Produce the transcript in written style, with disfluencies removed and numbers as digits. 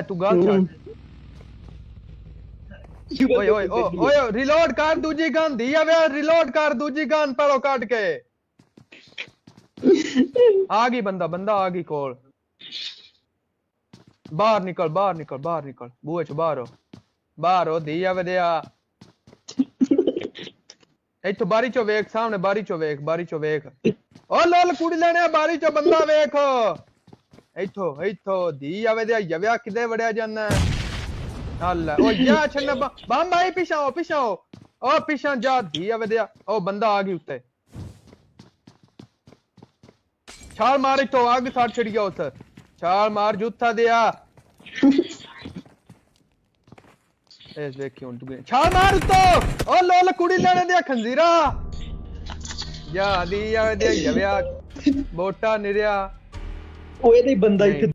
तू गल छड़ ओए ओए ओए रिलोड कर दूजी गन दी आवे रिलोड कर दूजी गन परो काट के आ गई बंदा आ गई कोल बाहर निकल बुए च बाहर हो दी आवे दे इथो बारी चो वेख सामने बारी चो वेख ओ लोल कुड़ी लेने बारी चो बंदा वेख इथो दी आवे दे यव्या किदे वड़या जाना अल्लाह ओ या छन्ना बम भाई पीछा ओ पीछा जा दी आवे दे ओ बंदा आ गई उत्ते छाल मार इथो आग साथ छिड़ गया उस छाल मार जूथा दिया एस देखी हुन तू छाल मार तो ओ लोल कुड़ी लेने दे खंजीरा या दी आवे दे यव्या बोटा निरया ओए नहीं बंदा इथे